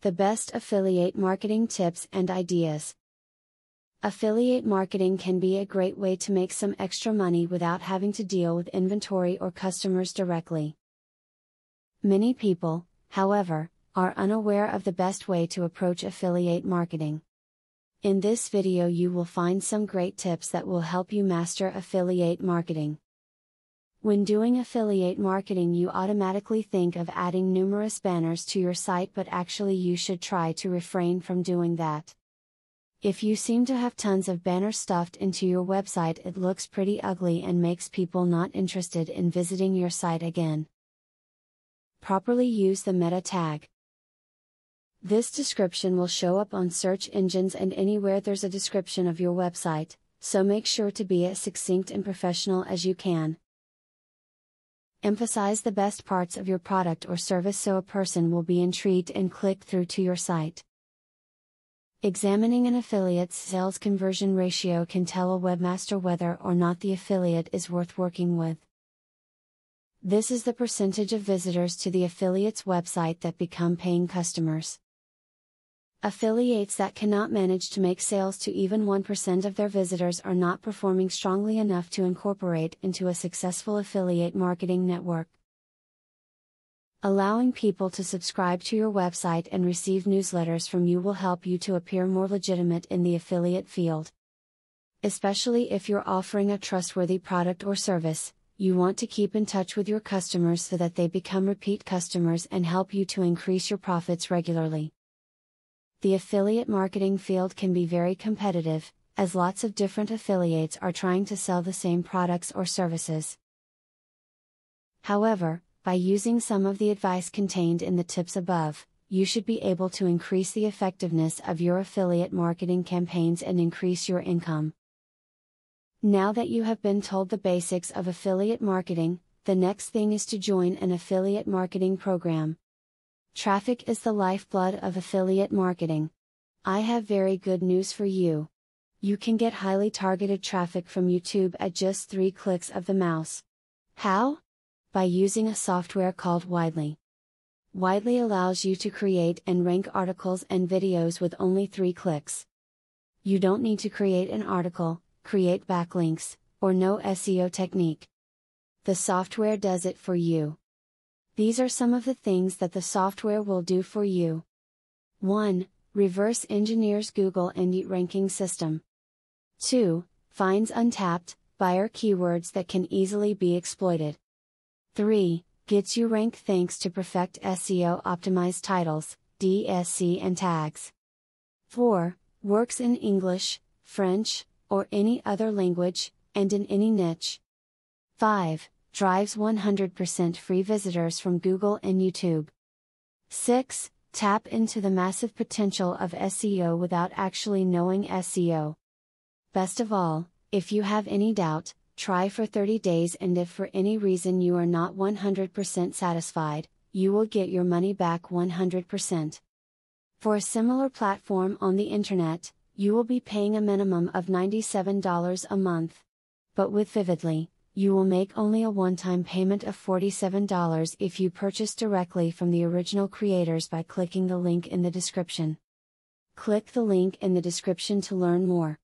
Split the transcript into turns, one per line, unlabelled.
The best affiliate marketing tips and ideas. Affiliate marketing can be a great way to make some extra money without having to deal with inventory or customers directly. Many people, however, are unaware of the best way to approach affiliate marketing. In this video you will find some great tips that will help you master affiliate marketing. When doing affiliate marketing, you automatically think of adding numerous banners to your site, but actually you should try to refrain from doing that. If you seem to have tons of banners stuffed into your website, it looks pretty ugly and makes people not interested in visiting your site again. Properly use the meta tag. This description will show up on search engines and anywhere there's a description of your website, so make sure to be as succinct and professional as you can. Emphasize the best parts of your product or service so a person will be intrigued and click through to your site. Examining an affiliate's sales conversion ratio can tell a webmaster whether or not the affiliate is worth working with. This is the percentage of visitors to the affiliate's website that become paying customers. Affiliates that cannot manage to make sales to even 1% of their visitors are not performing strongly enough to incorporate into a successful affiliate marketing network. Allowing people to subscribe to your website and receive newsletters from you will help you to appear more legitimate in the affiliate field. Especially if you're offering a trustworthy product or service, you want to keep in touch with your customers so that they become repeat customers and help you to increase your profits regularly. The affiliate marketing field can be very competitive, as lots of different affiliates are trying to sell the same products or services. However, by using some of the advice contained in the tips above, you should be able to increase the effectiveness of your affiliate marketing campaigns and increase your income. Now that you have been told the basics of affiliate marketing, the next thing is to join an affiliate marketing program. Traffic is the lifeblood of affiliate marketing. I have very good news for you. You can get highly targeted traffic from YouTube at just 3 clicks of the mouse. How? By using a software called Widely. Widely allows you to create and rank articles and videos with only 3 clicks. You don't need to create an article, create backlinks, or know SEO technique. The software does it for you. These are some of the things that the software will do for you. 1. Reverse engineers Google Indie ranking system. 2. Finds untapped, buyer keywords that can easily be exploited. 3. Gets you ranked thanks to perfect SEO optimized titles, DSC and tags. 4. Works in English, French, or any other language, and in any niche. 5. Drives 100% free visitors from Google and YouTube. 6. Tap into the massive potential of SEO without actually knowing SEO. Best of all, if you have any doubt, try for 30 days, and if for any reason you are not 100% satisfied, you will get your money back 100%. For a similar platform on the internet, you will be paying a minimum of $97 a month. But with Vividly, you will make only a one-time payment of $47 if you purchase directly from the original creators by clicking the link in the description. Click the link in the description to learn more.